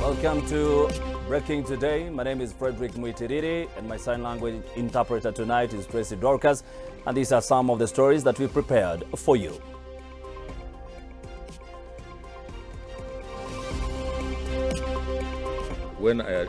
Welcome to Breaking Today. My name is Frederick Muitiriri and my sign language interpreter tonight is Tracy Dorcas. And these are some of the stories that we prepared for you. When I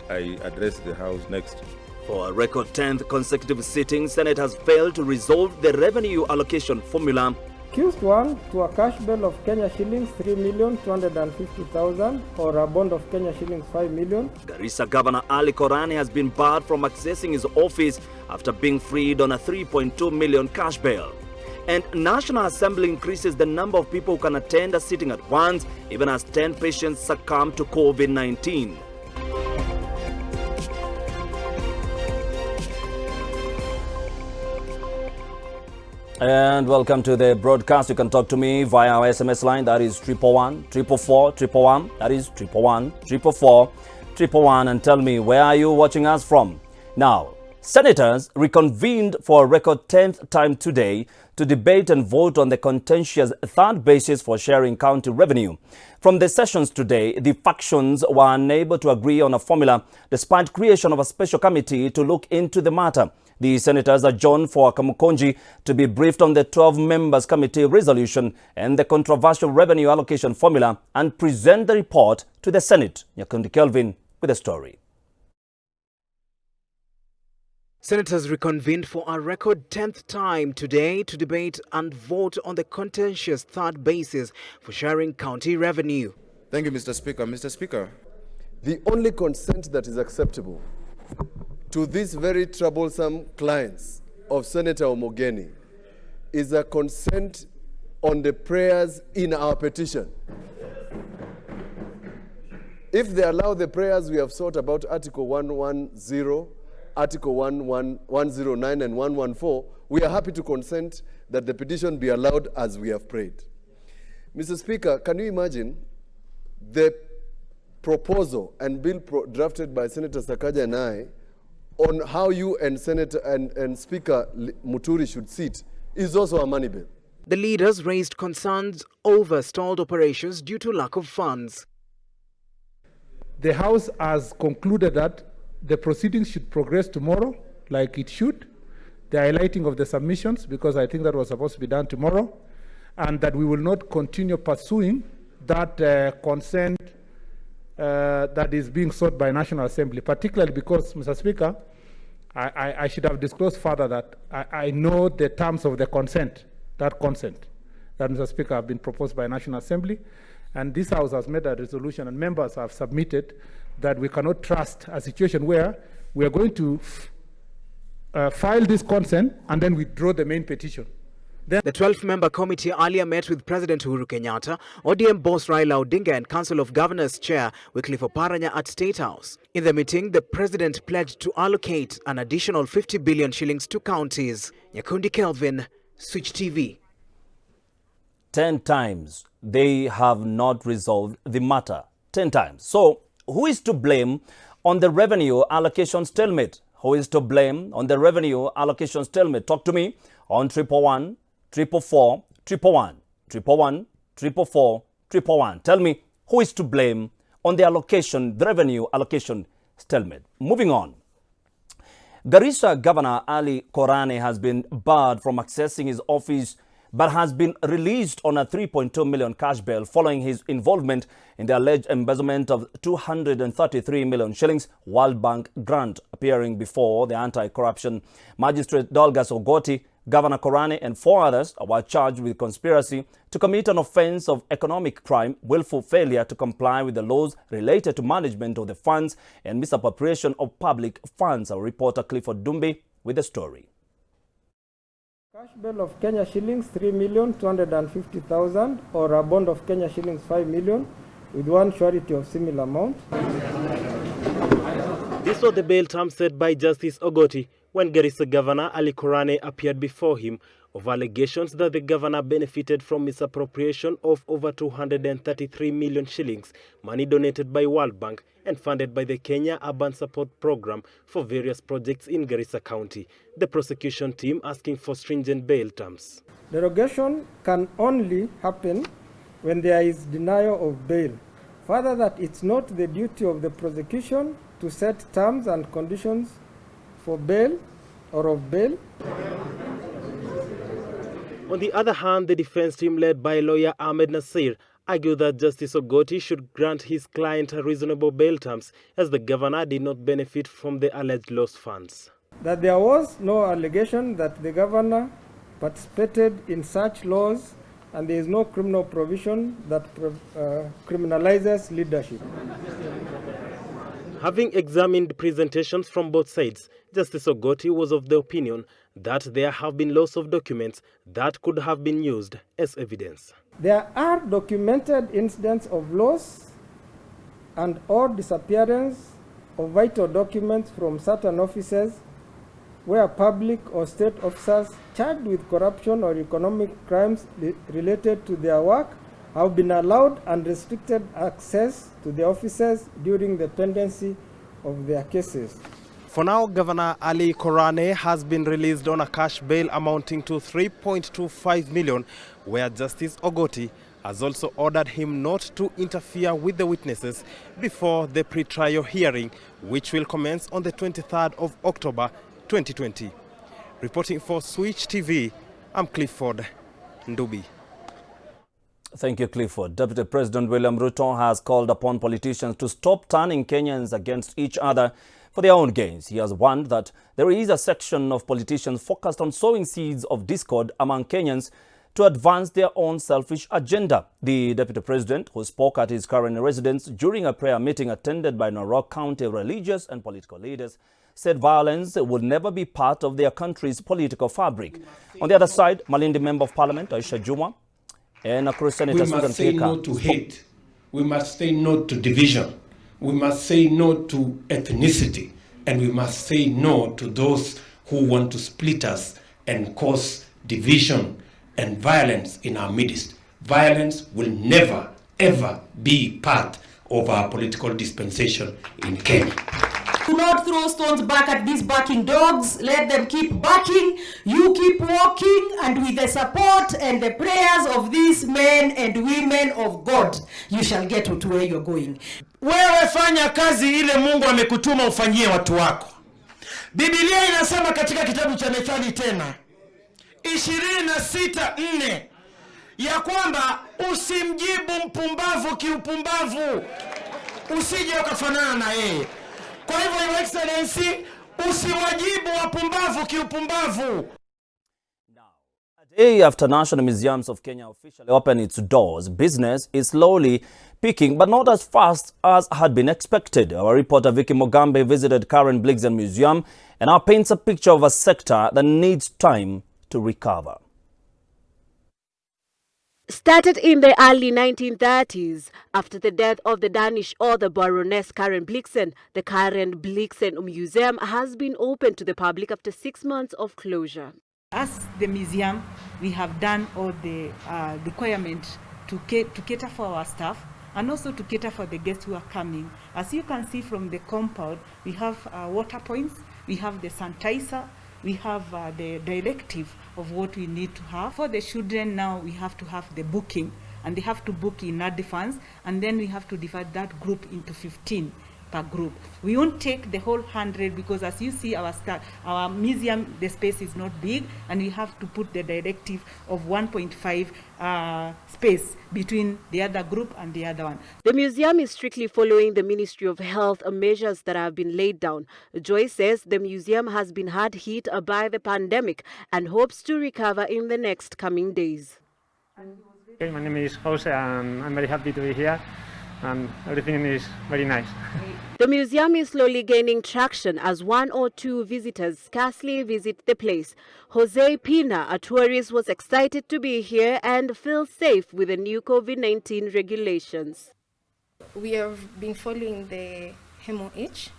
address the House next. For a record 10th consecutive sitting, Senate has failed to resolve the revenue allocation formula. Accused one to a cash bail of Kenya shillings 3,250,000 or a bond of Kenya shillings 5 million. Garissa Governor Ali KORANE has been barred from accessing his office after being freed on a 3.2 million cash bail. And National Assembly increases the number of people who can attend a sitting at once, even as 10 patients succumb to COVID-19. And welcome to the broadcast. You can talk to me via our SMS line, that is 111 444 111, that is 111 444 111, and tell me, where are you watching us from? Now, senators reconvened for a record 10th time today to debate and vote on the contentious third basis for sharing county revenue. From the sessions today, the factions were unable to agree on a formula despite creation of a special committee to look into the matter. The senators adjourned for KAMUKUNJI to be briefed on the 12 members committee resolution and the controversial revenue allocation formula and present the report to the Senate. Nyakundi Kelvin with the story. Senators reconvened for a record 10th time today to debate and vote on the contentious third basis for sharing county revenue. Thank you, Mr. Speaker. Mr. Speaker. The only consent that is acceptable to these very troublesome clients of Senator Omogeni is a consent on the prayers in our petition. If they allow the prayers we have sought about Article 110, Article 109 and 114, we are happy to consent that the petition be allowed as we have prayed. Mr. Speaker, can you imagine the proposal and bill drafted by Senator Sakaja and I on how you and Senator and Speaker Muturi should sit is also a money bill. The leaders raised concerns over stalled operations due to lack of funds. The House has concluded that the proceedings should progress tomorrow, like it should. The highlighting of the submissions, because I think that was supposed to be done tomorrow, and that we will not continue pursuing that consent that is being sought by National Assembly, particularly because, Mr. Speaker, I should have disclosed further that I know the terms of the consent, that Mr. Speaker, have been proposed by National Assembly, and this House has made a resolution and members have submitted that we cannot trust a situation where we are going to file this consent and then withdraw the main petition. The 12-member committee earlier met with President Uhuru Kenyatta, ODM boss Raila Odinga and Council of Governors Chair Wycliffe Oparanya at State House. In the meeting, the President pledged to allocate an additional 50 billion shillings to counties. Nyakundi Kelvin, Switch TV. 10 times they have not resolved the matter. 10 times. So, who is to blame on the revenue allocation stalemate? Who is to blame on the revenue allocation stalemate? Talk to me on 111 444 111, 111 444 111. Tell me, who is to blame on the allocation, the revenue allocation stalemate? Moving on. Garissa Governor Ali KORANE has been barred from accessing his office but has been released on a 3.2 million cash bail following his involvement in the alleged embezzlement of 233 million shillings World Bank grant. Appearing before the anti-corruption magistrate Dolgas Ogoti, Governor KORANE and 4 others were charged with conspiracy to commit an offense of economic crime, willful failure to comply with the laws related to management of the funds and misappropriation of public funds. Our reporter Clifford Dumbi with the story. Cash bail of Kenya shillings 3,250,000 or a bond of Kenya shillings 5 million with one surety of similar amount. This was the bail term set by Justice Ogoti when Garissa Governor Ali KORANE appeared before him of allegations that the governor benefited from misappropriation of over 233 million shillings, money donated by World Bank and funded by the Kenya Urban Support Program for various projects in Garissa County. The prosecution team asking for stringent bail terms. Derogation can only happen when there is denial of bail Further, that it's not the duty of the prosecution to set terms and conditions for bail or of bail. On the other hand, the defense team led by lawyer Ahmed Nasir argued that Justice Ogoti should grant his client reasonable bail terms as the governor did not benefit from the alleged lost funds. That there was no allegation that the governor participated in such laws, and there is no criminal provision that criminalizes leadership. Having examined presentations from both sides, Justice Ogoti was of the opinion that there have been loss of documents that could have been used as evidence. There are documented incidents of loss and or disappearance of vital documents from certain offices where public or state officers charged with corruption or economic crimes related to their work have been allowed unrestricted access to the offices during the pendency of their cases. For now, Governor Ali Korane has been released on a cash bail amounting to 3.25 million, where Justice Ogoti has also ordered him not to interfere with the witnesses before the pre-trial hearing, which will commence on the 23rd of October 2020. Reporting for Switch TV, I'm Clifford Ndubi. Thank you, Clifford. Deputy President William Ruto has called upon politicians to stop turning Kenyans against each other for their own gains. He has warned that there is a section of politicians focused on sowing seeds of discord among Kenyans to advance their own selfish agenda. The Deputy President, who spoke at his current residence during a prayer meeting attended by Narok County religious and political leaders, said violence would never be part of their country's political fabric. On the other side, Malindi Member of Parliament Aisha Juma and Senator we must say no to hate. We must say no to division. We must say no to ethnicity. And we must say no to those who want to split us and cause division and violence in our midst. Violence will never, ever be part of our political dispensation in Kenya. Do not throw stones back at these barking dogs. Let them keep barking. You keep walking, and with the support and the prayers of these men and women of God, you shall get to where you're going. Wewe fanya kazi ile Mungu amekutuma ufanyie watu wako. Biblia inasema katika kitabu cha Methali tena 26:4 ya kwamba usimjibu mpumbavu kiupumbavu, usije ukafanana na yeye. Kwa hivyo, Your Excellency, usiwajibu wapumbavu kiupumbavu. A day after National Museums of Kenya officially opened its doors, business is slowly picking, but not as fast as had been expected. Our reporter Vicky Mogambe visited Karen Blixen Museum and now paints a picture of a sector that needs time to recover. Started in the early 1930s, after the death of the Danish author Baroness Karen Blixen, the Karen Blixen Museum has been open to the public after 6 months of closure. As the museum, we have done all the requirements to cater for our staff and also to cater for the guests who are coming. As you can see from the compound, we have water points, we have the sanitizer, we have the directive of what we need to have. For the children now, we have to have the booking, and they have to book in advance, and then we have to divide that group into 15 per group. We won't take the whole 100 because, as you see, our museum, the space is not big, and we have to put the directive of 1.5 space between the other group and the other one. The museum is strictly following the Ministry of Health measures that have been laid down. Joy says the museum has been hard hit by the pandemic and hopes to recover in the next coming days. Okay, my name is Jose and I'm very happy to be here, and everything is very nice. The museum is slowly gaining traction as 1 or 2 visitors scarcely visit the place. Jose Pina, a tourist, was excited to be here and feels safe with the new COVID-19 regulations. We have been following the HEMOH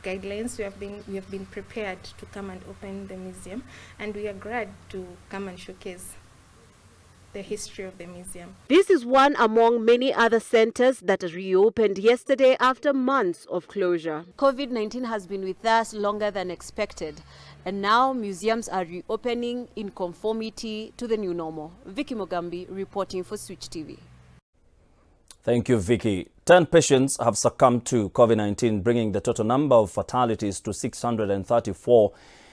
guidelines. We have been prepared to come and open the museum, and we are glad to come and showcase the history of the museum. This is one among many other centers that reopened yesterday after months of closure. COVID-19 has been with us longer than expected, and now museums are reopening in conformity to the new normal. Vicky Mogambi reporting for Switch TV. Thank you, Vicky. 10 patients have succumbed to COVID-19, bringing the total number of fatalities to 634.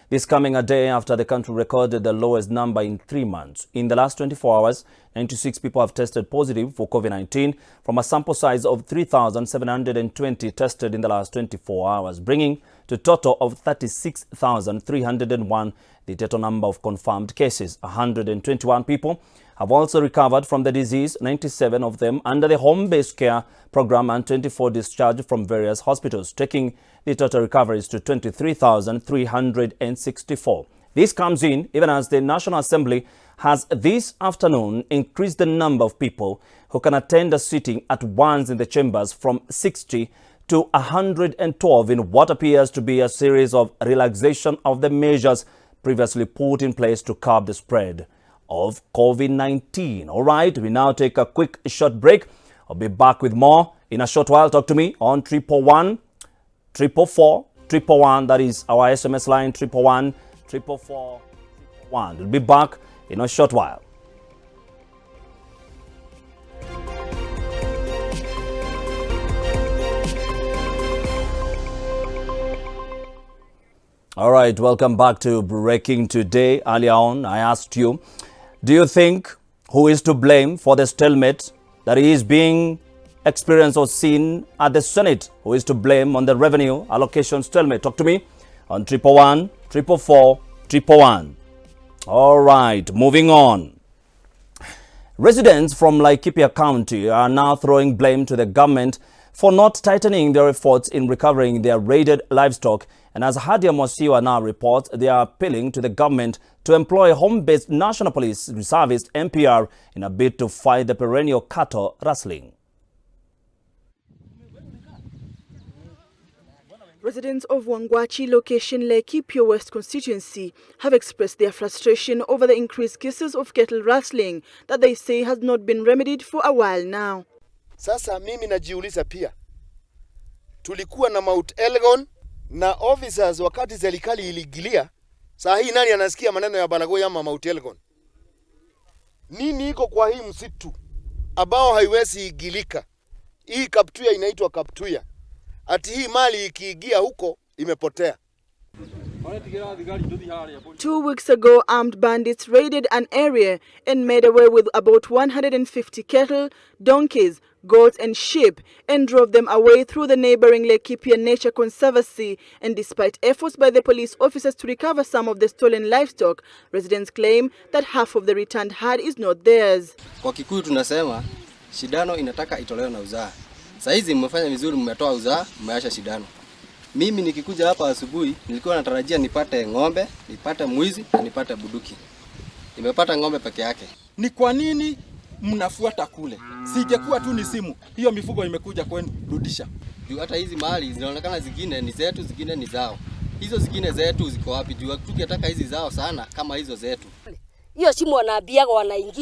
This coming a day after the country recorded the lowest number in 3 months. In the last 24 hours, 96 people have tested positive for COVID-19 from a sample size of 3,720 tested in the last 24 hours, bringing to a total of 36,301 the total number of confirmed cases. 121 people have also recovered from the disease, 97 of them under the home-based care program and 24 discharged from various hospitals, taking the total recoveries to 23,364. This comes in even as the National Assembly has this afternoon increased the number of people who can attend a sitting at once in the chambers from 60 to 112 in what appears to be a series of relaxation of the measures previously put in place to curb the spread of COVID-19. All right, we now take a quick short break. I'll be back with more in a short while. Talk to me on 111 444 111. That is our SMS line, 111 444 111. We'll be back in a short while. All right, welcome back to Breaking Today. Earlier on, I asked you, do you think who is to blame for the stalemate that is being experienced or seen at the Senate? Who is to blame on the revenue allocation stalemate? Talk to me on 111 444 111. All right, moving on. Residents from Laikipia County are now throwing blame to the government for not tightening their efforts in recovering their raided livestock. And as Hadia Mosiwa now reports, they are appealing to the government to employ home-based National Police Service (NPR) in a bid to fight the perennial cattle rustling. Residents of Wangwachi location Laikipia West constituency have expressed their frustration over the increased cases of cattle rustling that they say has not been remedied for a while now. Sasa mimi najiuliza pia, tulikuwa na Mount Elgon na officers wakati serikali iligilia, saa hii nani anasikia maneno ya Balagoy ama Mount Elgon? Nini iko kwa hii msitu ambao haiwezi igilika? Hii kaptuya inaitwa kaptuya. Ati hii mali ikiingia huko imepotea. 2 weeks ago, armed bandits raided an area and made away with about 150 cattle, donkeys, goats and sheep and drove them away through the neighboring Laikipia Nature Conservancy. And despite efforts by the police officers to recover some of the stolen livestock, residents claim that half of the returned herd is not theirs. Kwa Kikuyu tunasema shidano inataka itolewe na uzaa. Saizi mmefanya vizuri, mmetoa uzaa, mmeacha shidano. Mimi nikikuja hapa asubuhi nilikuwa natarajia nipate ng'ombe, nipate mwizi na nipate buduki. Nimepata ng'ombe peke yake. Ni kwa nini mnafuata kule? Singekuwa tu ni simu. Hiyo mifugo imekuja kwenu, rudisha. Juu hata hizi mali zinaonekana zingine ni zetu, zingine ni zao. Hizo zingine zetu ziko wapi? Juu tukitaka hizi zao sana kama hizo zetu.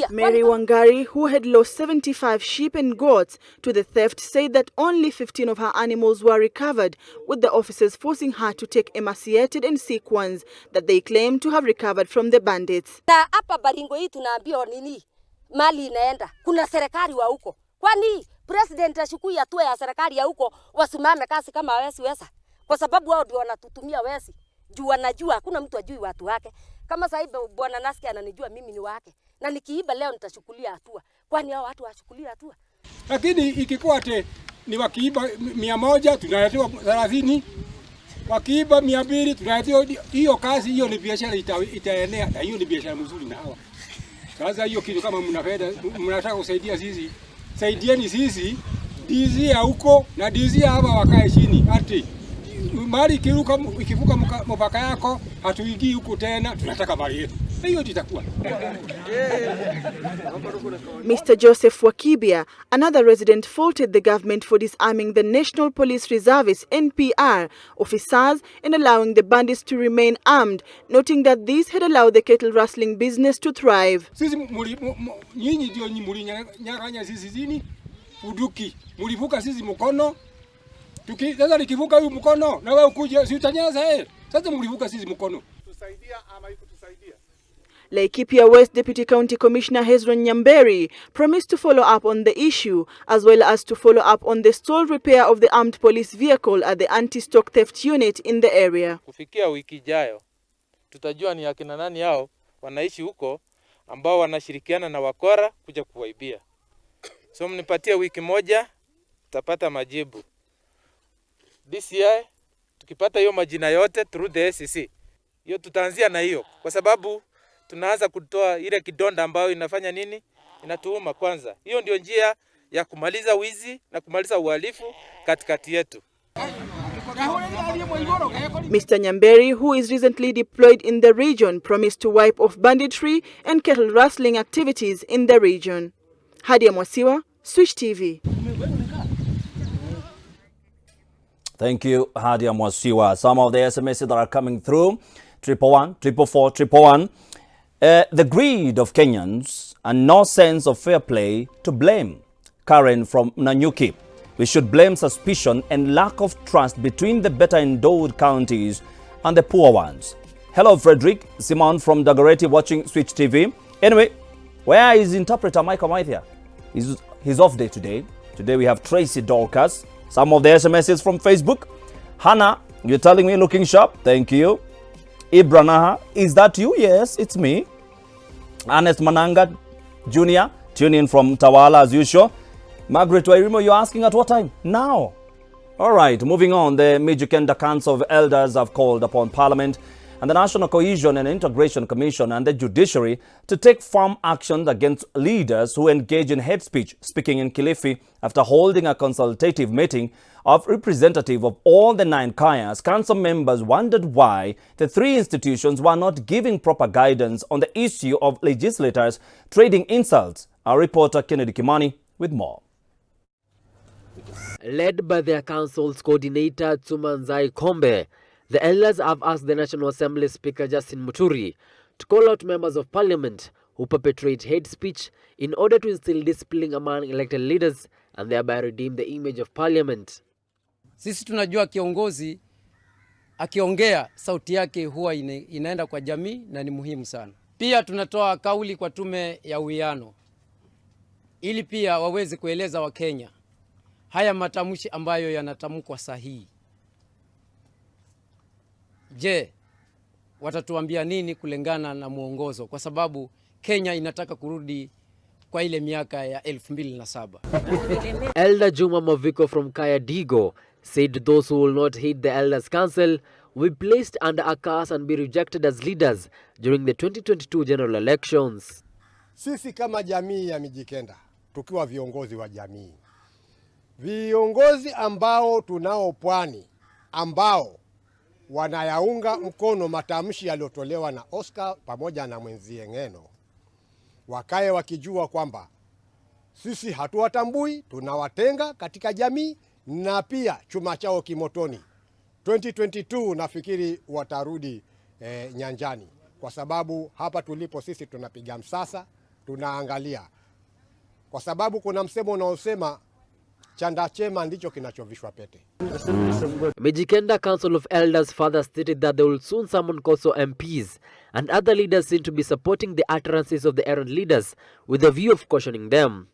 Mary Wangari, who had lost 75 sheep and goats to the theft, said that only 15 of her animals were recovered, with the officers forcing her to take emaciated and sick ones that they claim to have recovered from the bandits. Na hapa Baringo hii tunaambiwa nini? Mali inaenda. Kuna serikali wa huko. Kwani president ashukui hatua ya serikali ya huko wasimame kasi kama wesi? Kwa sababu wao ndio wanatutumia wesi. Juu wanajua hakuna mtu ajui watu wake. Kama sasa hivi bwana Naski ananijua mimi ni wake. Na nikiiba leo nitachukulia hatua. Kwani hao watu wachukulia hatua? Lakini ikikuwa ni wakiiba 100 tunaletewa 30. Wakiiba 200 tunaletewa hiyo kazi, hiyo ni biashara itaenea na hiyo ni biashara nzuri na hawa. Sasa hiyo kitu kama mnataka kusaidia sisi, saidieni sisi dizi ya huko na dizi hapa wakae chini. Ati mali ikivuka mpaka yako hatuingii huko tena, tunataka mali yetu. Hiyo itakuwa. Mr. Joseph Wakibia, another resident, faulted the government for disarming the National Police Reservice (NPR) officers and allowing the bandits to remain armed, noting that this had allowed the cattle rustling business to thrive. Sisi nyinyi ndio nyang'anya sisi zini uduki. Mulivuka sisi mkono. Sasa nikivuka huyu mkono na wewe ukuje si utanyaza Sasa mulivuka sisi mkono. Tusaidia ama ikutusaidia. Laikipia West Deputy County Commissioner Hezron Nyamberi promised to follow up on the issue as well as to follow up on the stalled repair of the armed police vehicle at the anti-stock theft unit in the area. Kufikia wiki ijayo tutajua ni akina nani hao wanaishi huko ambao wanashirikiana na wakora kuja kuwaibia. So mnipatie wiki moja tutapata majibu. DCI tukipata hiyo majina yote through the SCC. Hiyo tutaanzia na hiyo kwa sababu tunaanza kutoa ile kidonda ambayo inafanya nini? Inatuuma kwanza. Hiyo ndio njia ya kumaliza wizi na kumaliza uhalifu katikati yetu. Mr. Nyamberi, who is recently deployed in the region, promised to wipe off banditry and cattle rustling activities in the region. Hadia Mwasiwa, Switch TV. Thank you, Hadia Mwasiwa. Some of the SMSs that are coming through, 111, 444, 111. The greed of Kenyans and no sense of fair play to blame. Karen from Nanyuki. We should blame suspicion and lack of trust between the better endowed counties and the poor ones. Hello, Frederick. Simon from Dagoretti watching Switch TV. Anyway, where is interpreter Michael Maithia? He's off day today. Today we have Tracy Dorcas. Some of the SMSs from Facebook. Hannah, you're telling me looking sharp. Thank you. Ibranaha, is that you? Yes, it's me. Ernest Mananga Jr. Tune in from Tawala as usual. Margaret Wairimo, you're asking at what time? Now. All right, moving on. The Mijikenda Council of Elders have called upon Parliament and the National Cohesion and Integration Commission and the Judiciary to take firm action against leaders who engage in hate speech. Speaking in Kilifi after holding a consultative meeting of representatives of all the 9 Kayas, council members wondered why the 3 institutions were not giving proper guidance on the issue of legislators trading insults. Our reporter Kennedy Kimani with more. Led by their council's coordinator Tsumanzai Kombe, the elders have asked the National Assembly Speaker Justin Muturi to call out members of parliament who perpetrate hate speech in order to instill discipline among elected leaders and thereby redeem the image of parliament. Sisi tunajua kiongozi akiongea sauti yake huwa inaenda kwa jamii na ni muhimu sana. Pia tunatoa kauli kwa tume ya uwiano ili pia waweze kueleza Wakenya haya matamshi ambayo yanatamkwa sahihi. Je, watatuambia nini kulingana na muongozo, kwa sababu Kenya inataka kurudi kwa ile miaka ya 2007. Elder Juma Moviko from Kaya Digo said those who will not heed the Elders Council will be placed under a curse and be rejected as leaders during the 2022 general elections. Sisi kama jamii ya Mijikenda, tukiwa viongozi wa jamii, viongozi ambao tunao pwani, ambao wanayaunga mkono matamshi yaliyotolewa na Oscar pamoja na mwenzie Ngeno, wakae wakijua kwamba sisi hatuwatambui, tunawatenga katika jamii na pia chuma chao kimotoni. 2022 nafikiri watarudi nyanjani, kwa sababu hapa tulipo sisi tunapiga msasa, tunaangalia. Kwa sababu kuna msemo unaosema chanda chema ndicho kinachovishwa pete. Mijikenda Council of Elders further stated that they will soon summon COSO MPs and other leaders seen to be supporting the utterances of the errant leaders with a view of cautioning them.